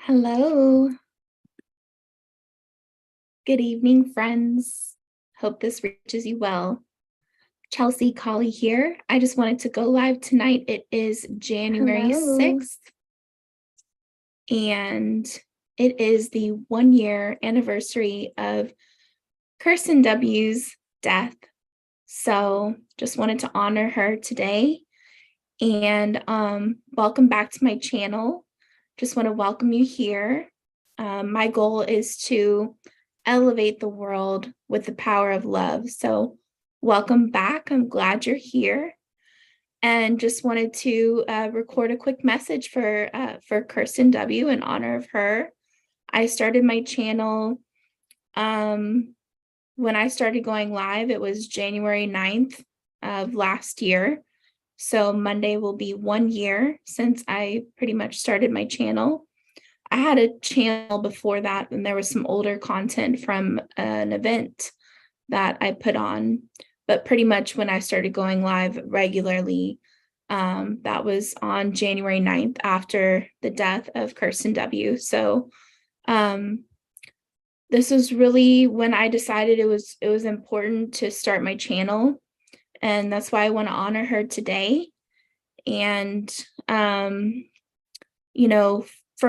Hello. Good evening, friends. Hope this reaches you well. Chelsea Collie here. I just wanted to go live tonight. It is January Hello. 6th, and it is the 1-year anniversary of Cirsten W's death. So just wanted to honor her today. And welcome back to my channel. Just want to welcome you here. My goal is to elevate the world with the power of love. So welcome back. I'm glad you're here. And just wanted to record a quick message for Cirsten W in honor of her. I started my channel when I started going live. It was January 9th of last year. So Monday will be 1 year since I pretty much started my channel. I had a channel before that, and there was some older content from an event that I put on. But pretty much when I started going live regularly, that was on January 9th after the death of Cirsten W. So this was really when I decided it was important to start my channel. And that's why I want to honor her today. And, for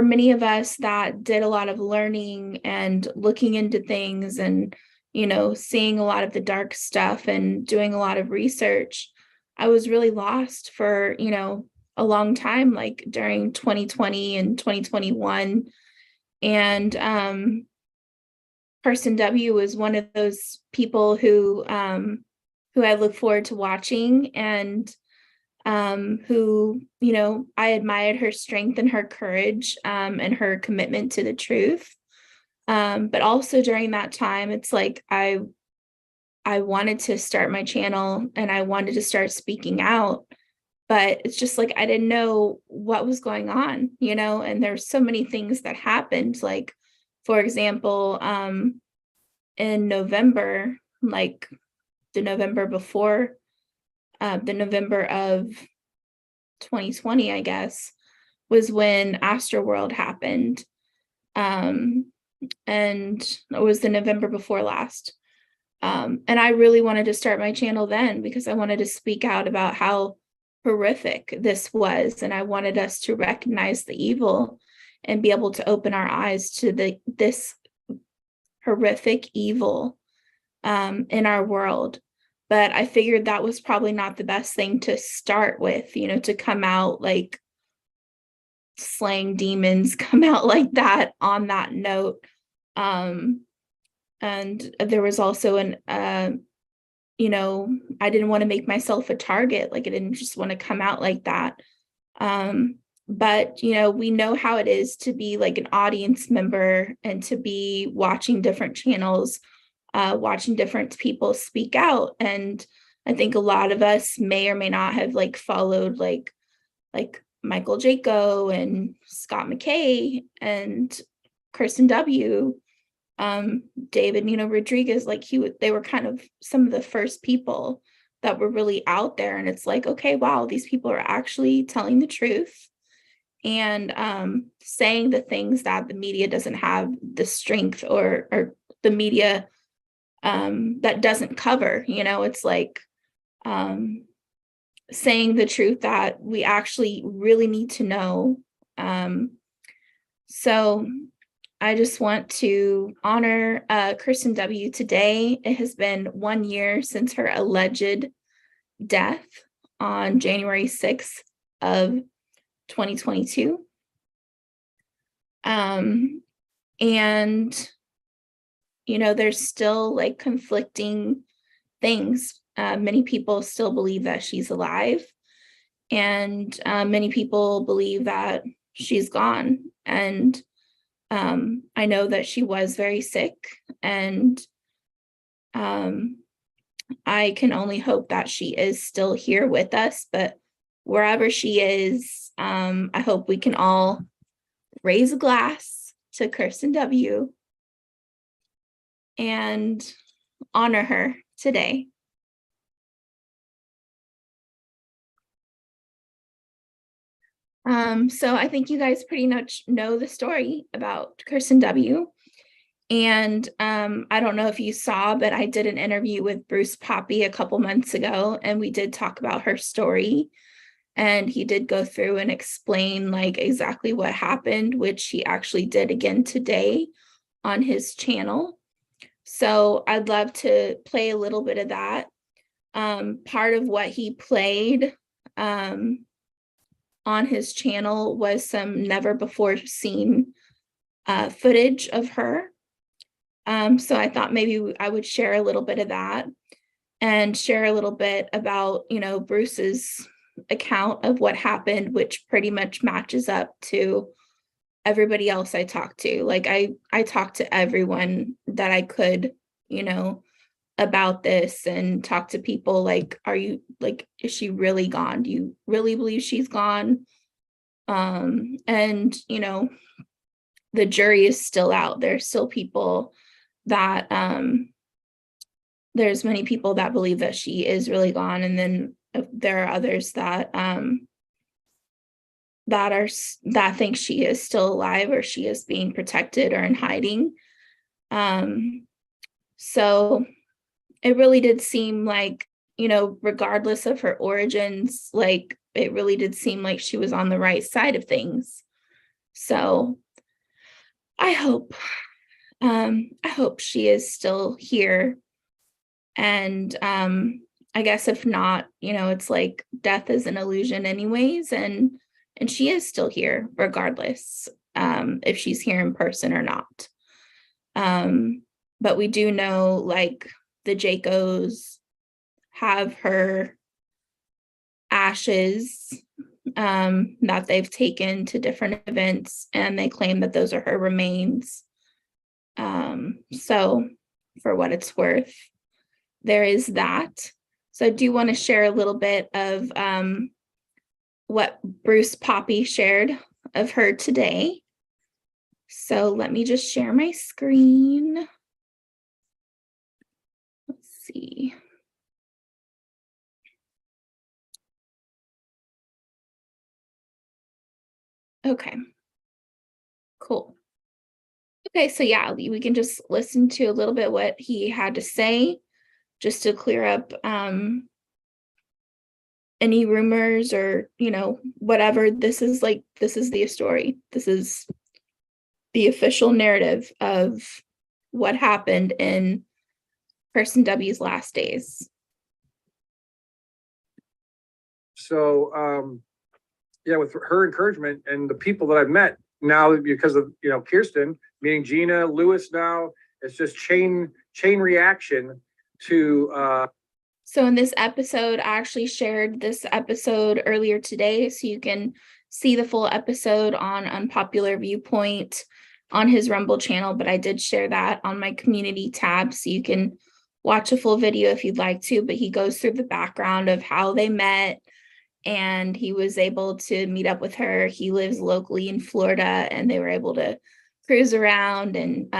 many of us that did a lot of learning and looking into things and, seeing a lot of the dark stuff and doing a lot of research, I was really lost for, a long time, like during 2020 and 2021. And Cirsten W was one of those people who I look forward to watching, and who, I admired her strength and her courage, and her commitment to the truth. But also during that time, it's like I wanted to start my channel and I wanted to start speaking out, but it's just like I didn't know what was going on, and there's so many things that happened. Like, for example, in November, like the November before, the November of 2020, I guess, was when Astroworld happened. And it was the November before last. And I really wanted to start my channel then because I wanted to speak out about how horrific this was. And I wanted us to recognize the evil and be able to open our eyes to this horrific evil in our world. But I figured that was probably not the best thing to start with, to come out like slaying demons, come out like that on that note. And there was also I didn't want to make myself a target. Like I didn't just want to come out like that. But, we know how it is to be like an audience member and to be watching different channels, watching different people speak out. And I think a lot of us may or may not have like followed like Michael Jaco and Scott McKay and Cirsten W, David, Rodriguez. Like they were kind of some of the first people that were really out there. And it's like, okay, wow, these people are actually telling the truth and saying the things that the media doesn't have the strength or the media that doesn't cover. It's like saying the truth that we actually really need to know. So I just want to honor Cirsten W today. It has been 1 year since her alleged death on January 6th of 2022. And, there's still like conflicting things. Many people still believe that she's alive, and many people believe that she's gone. And I know that she was very sick, and I can only hope that she is still here with us. But wherever she is, I hope we can all raise a glass to Cirsten W and honor her today. So I think you guys pretty much know the story about Cirsten W. And I don't know if you saw, but I did an interview with Bruce Poppy a couple months ago, and we did talk about her story. And he did go through and explain like exactly what happened, which he actually did again today on his channel. So I'd love to play a little bit of that. Part of what he played on his channel was some never before seen footage of her. So I thought maybe I would share a little bit of that and share a little bit about, Bruce's account of what happened, which pretty much matches up to everybody else I talked to. Like I talked to everyone that I could, about this, and talk to people like, is she really gone? Do you really believe she's gone? And the jury is still out. There's still people that there's many people that believe that she is really gone, and then there are others that that think she is still alive, or she is being protected or in hiding. So it really did seem like, regardless of her origins, like it really did seem like she was on the right side of things. So I hope she is still here. And I guess if not, it's like death is an illusion anyways, and she is still here regardless, if she's here in person or not. But we do know, like, the Jacos have her ashes that they've taken to different events, and they claim that those are her remains. So for what it's worth, there is that. So I do want to share a little bit of what Bruce Poppy shared of her today. So let me just share my screen. Let's see. Okay, cool. Okay, so yeah, we can just listen to a little bit what he had to say, just to clear up any rumors or, whatever. This is the story. This is the official narrative of what happened in Cirsten W's last days. So, yeah, with her encouragement and the people that I've met now, because of, Cirsten, meeting Gina, Lewis now, it's just chain reaction to. So in this episode, I actually shared this episode earlier today, so you can see the full episode on Unpopular Viewpoint on his Rumble channel, but I did share that on my community tab, so you can watch a full video if you'd like to. But he goes through the background of how they met, and he was able to meet up with her. He lives locally in Florida, and they were able to cruise around, and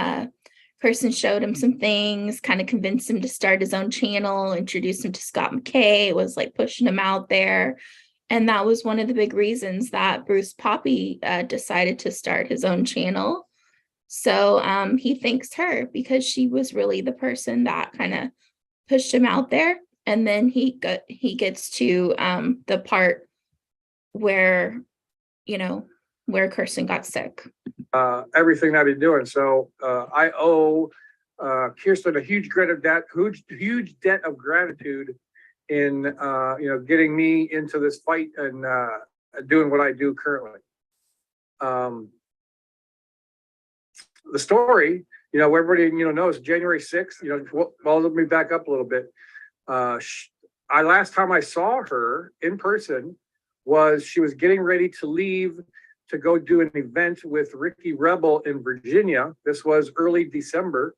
Cirsten showed him some things, kind of convinced him to start his own channel, introduced him to Scott McKay, was like pushing him out there. And that was one of the big reasons that Bruce Poppy decided to start his own channel. So he thanks her, because she was really the person that kind of pushed him out there. And then he gets to the part where, where Cirsten got sick. Everything that he's doing. So I owe Cirsten a huge debt of gratitude in getting me into this fight and doing what I do currently. The story, everybody knows January 6th. Well, let me back up a little bit. Last time I saw her in person was she was getting ready to leave to go do an event with Ricky Rebel in Virginia. This was early December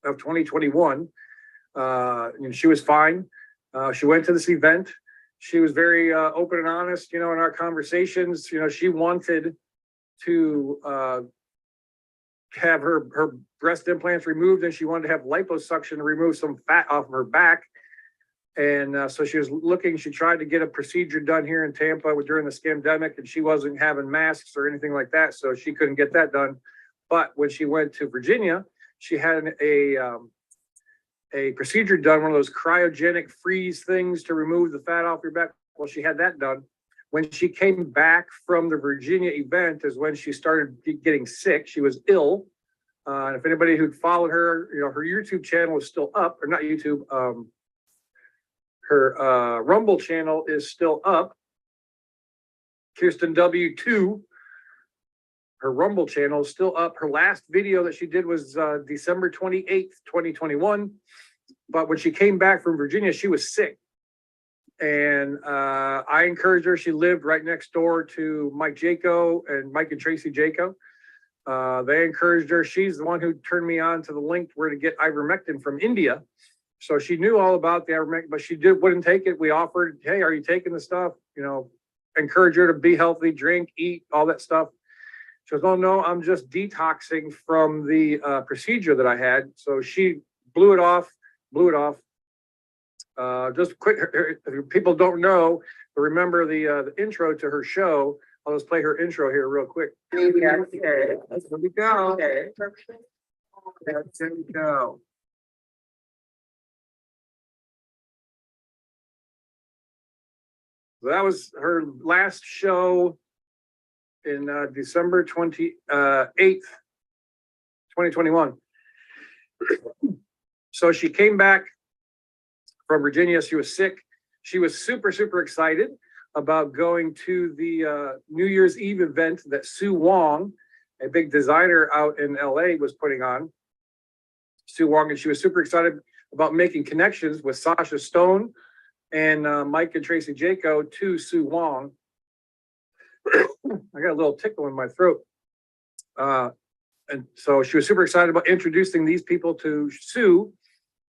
of 2021. And she was fine. She went to this event. She was very open and honest, in our conversations. She wanted to have her breast implants removed, and she wanted to have liposuction to remove some fat off of her back. And so she was looking, she tried to get a procedure done here in Tampa during the scamdemic, and she wasn't having masks or anything like that, so she couldn't get that done. But when she went to Virginia, she had a procedure done, one of those cryogenic freeze things to remove the fat off your back. Well, she had that done. When she came back from the Virginia event is when she started getting sick. She was ill. And if anybody who'd followed her, her YouTube channel is still up, or not YouTube, her Rumble channel is still up. Cirsten W 2, her Rumble channel is still up. Her last video that she did was December 28th, 2021. But when she came back from Virginia, she was sick. And I encouraged her. She lived right next door to Mike Jaco and Mike and Tracy Jaco. They encouraged her. She's the one who turned me on to the link where to get ivermectin from India. So she knew all about the ivermectin, but she wouldn't take it. We offered, hey, are you taking the stuff? Encourage her to be healthy, drink, eat, all that stuff. She goes, oh, no, I'm just detoxing from the procedure that I had. So she blew it off. Just quick, if people don't know, but remember the intro to her show. I'll just play her intro here real quick. Here we go. There we go. So that was her last show in December 28th, 2021. So she came back from Virginia. She was sick. She was super, super excited about going to the New Year's Eve event that Sue Wong, a big designer out in LA, was putting on. Sue Wong, and she was super excited about making connections with Sasha Stone and Mike and Tracy Jaco to Sue Wong. I got a little tickle in my throat. And so she was super excited about introducing these people to Sue.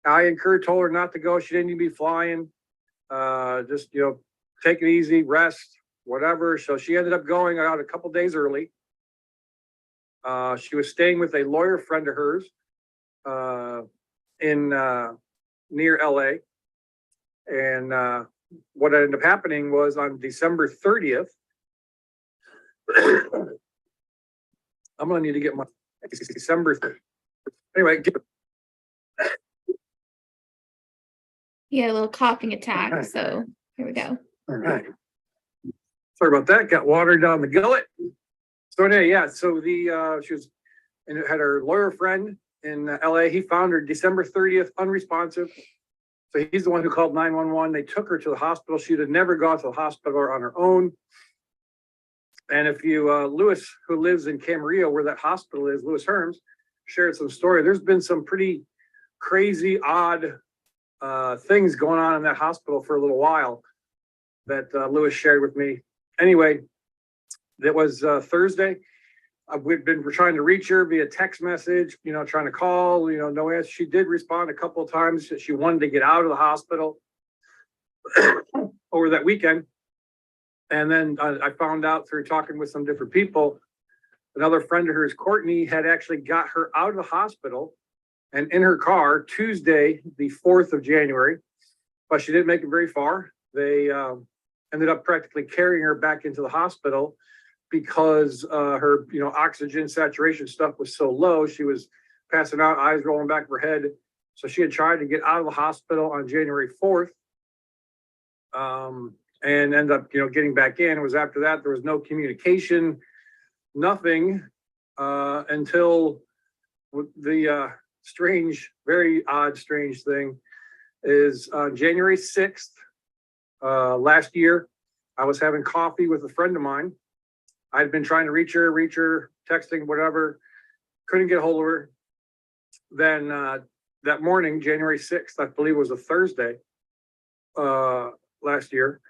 I told her not to go. She didn't need to be flying. Just, take it easy, rest, whatever. So she ended up going out a couple days early. She was staying with a lawyer friend of hers in near LA. And what ended up happening was on December 30th, I'm going to need to get my December. Anyway, He had a little coughing attack, so here we go. All right. Sorry about that. Got water down the gullet. So anyway, yeah. So she was and had her lawyer friend in LA. He found her December 30th, unresponsive. So he's the one who called 911. They took her to the hospital. She'd have never gone to the hospital on her own. And if you, Lewis, who lives in Camarillo, where that hospital is, Lewis Herms, shared some story. There's been some pretty crazy, odd things going on in that hospital for a little while that Lewis shared with me. Anyway, that was Thursday. We're trying to reach her via text message, trying to call, no answer. She did respond a couple of times that she wanted to get out of the hospital over that weekend. And then I found out through talking with some different people, another friend of hers, Courtney, had actually got her out of the hospital and in her car Tuesday, the 4th of January, but she didn't make it very far. They ended up practically carrying her back into the hospital because her, oxygen saturation stuff was so low. She was passing out, eyes rolling back of her head. So she had tried to get out of the hospital on January 4th. And ended up, getting back in. It was after that, there was no communication, nothing, until the strange, very odd, strange thing is on January 6th, last year, I was having coffee with a friend of mine. I'd been trying to reach her, texting, whatever, couldn't get a hold of her. Then that morning, January 6th, I believe it was a Thursday, last year,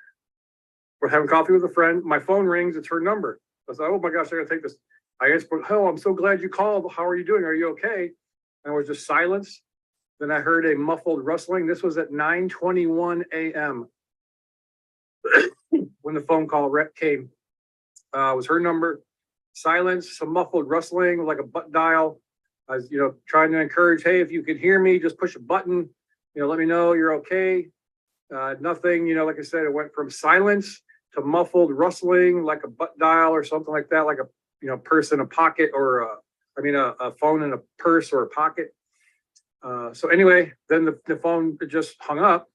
we're having coffee with a friend. My phone rings. It's her number. I said, oh my gosh, I gotta take this. I asked, oh, I'm so glad you called. How are you doing? Are you okay? And it was just silence. Then I heard a muffled rustling. This was at 9:21 a.m. when the phone call came. It was her number. Silence, some muffled rustling, like a butt dial. I was, trying to encourage, hey, if you can hear me, just push a button. Let me know you're okay. Nothing, like I said, it went from silence to muffled rustling, like a butt dial or something like that, like a, purse in a pocket, or a phone in a purse or a pocket. So anyway, then the phone just hung up.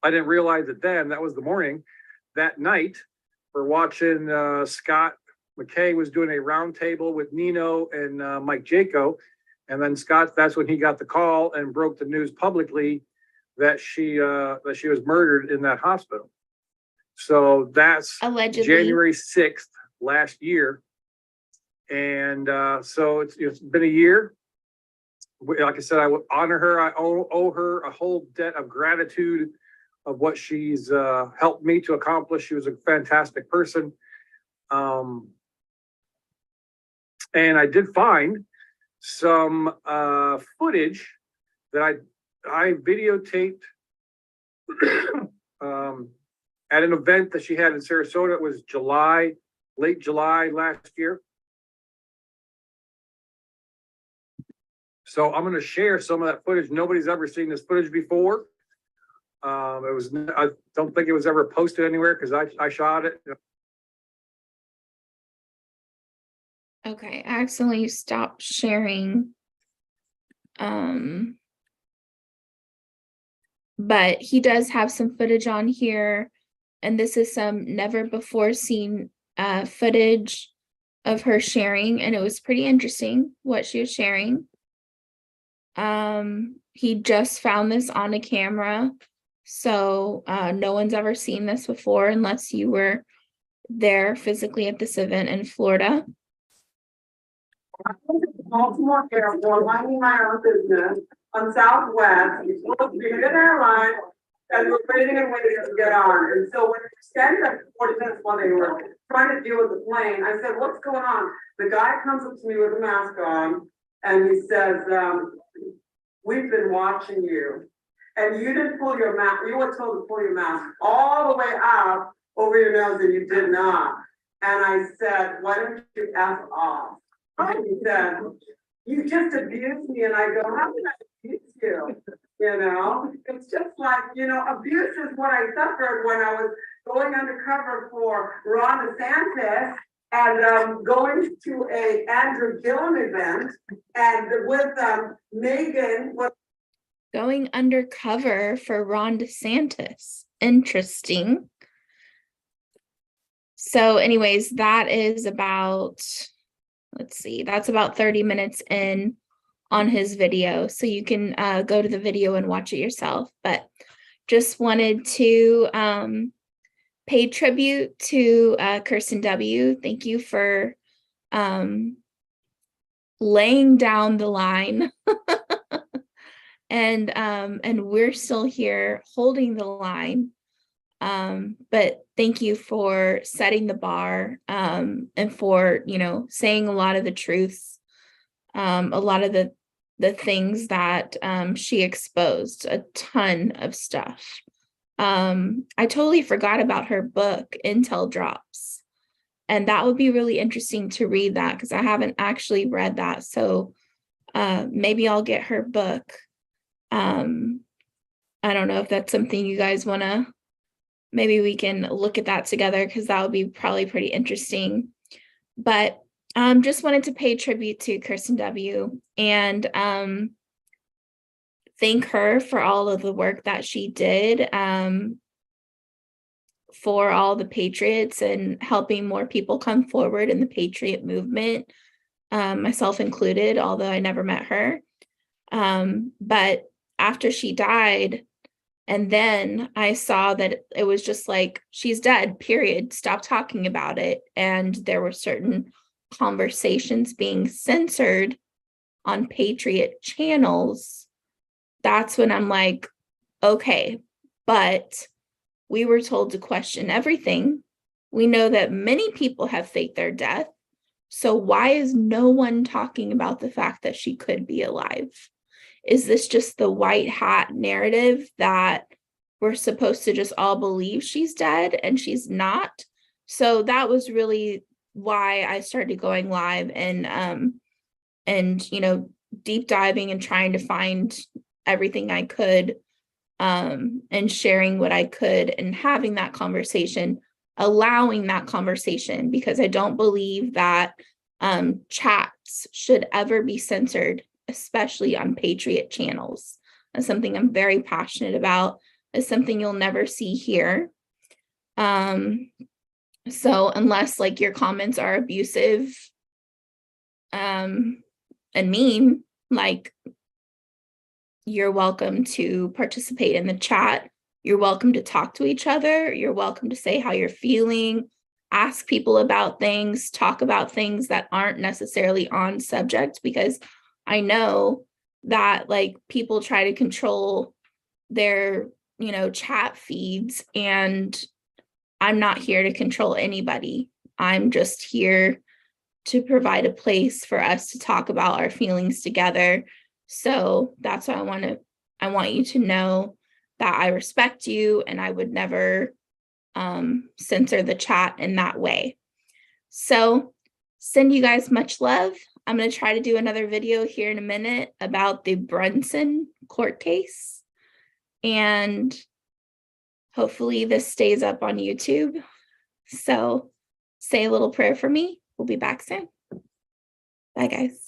I didn't realize it then. That was the morning. That night, we're watching Scott McKay was doing a roundtable with Nino and Mike Jaco. And then that's when he got the call and broke the news publicly that she was murdered in that hospital. So that's Allegedly. January 6th last year. And so it's been a year. Like I said, I would honor her. I owe her a whole debt of gratitude of what she's helped me to accomplish. She was a fantastic person. And I did find some footage that I videotaped at an event that she had in Sarasota. It was late July last year. So I'm going to share some of that footage. Nobody's ever seen this footage before. I don't think it was ever posted anywhere because I shot it. Okay, I accidentally stopped sharing. But he does have some footage on here, and this is some never before seen footage of her sharing, and it was pretty interesting what she was sharing. He just found this on a camera, so no one's ever seen this before unless you were there physically at this event in Florida. Baltimore Airport, minding my own business on Southwest. You're supposed to be in an airline, and we're waiting to get on. And so when we standing there for 40 minutes while they were trying to deal with the plane, I said, "What's going on?" The guy comes up to me with a mask on, and he says, "We've been watching you, and you didn't pull your mask. You were told to pull your mask all the way out over your nose, and you did not." And I said, "Why don't you F off?" And he said, "You just abused me." And I go, "How did I abuse you?" It's just like, abuse is what I suffered when I was going undercover for Ron DeSantis and going to a Andrew Gillum event and with Megan. Going undercover for Ron DeSantis. Interesting. So anyways, that is about, let's see, that's about 30 minutes in on his video. So you can go to the video and watch it yourself. But just wanted to pay tribute to Cirsten W. Thank you for laying down the line. And we're still here holding the line. But thank you for setting the bar and for, saying a lot of the truths, a lot of the things that she exposed, a ton of stuff. I totally forgot about her book, Intel Drops. And that would be really interesting to read that because I haven't actually read that. So maybe I'll get her book. I don't know if that's something you guys want to, maybe we can look at that together because that would be probably pretty interesting. But just wanted to pay tribute to Cirsten W. and thank her for all of the work that she did for all the patriots and helping more people come forward in the patriot movement, myself included, although I never met her. But after she died, and then I saw that it was just like, she's dead, period. Stop talking about it. And there were certain conversations being censored on Patriot channels. That's when I'm like, okay, but we were told to question everything. We know that many people have faked their death. So why is no one talking about the fact that she could be alive? Is this just the white hat narrative that we're supposed to just all believe she's dead and she's not? So that was really why I started going live and deep diving and trying to find everything I could and sharing what I could and having that conversation, allowing that conversation, because I don't believe that chats should ever be censored, especially on Patriot channels. That's something I'm very passionate about. It's something you'll never see here. So unless like your comments are abusive and mean, like, you're welcome to participate in the chat. You're welcome to talk to each other. You're welcome to say how you're feeling, ask people about things, talk about things that aren't necessarily on subject, because I know that like people try to control their, chat feeds, and I'm not here to control anybody. I'm just here to provide a place for us to talk about our feelings together. So that's why I want you to know that I respect you, and I would never censor the chat in that way. So send you guys much love. I'm going to try to do another video here in a minute about the Brunson court case. And hopefully this stays up on YouTube. So say a little prayer for me. We'll be back soon. Bye, guys.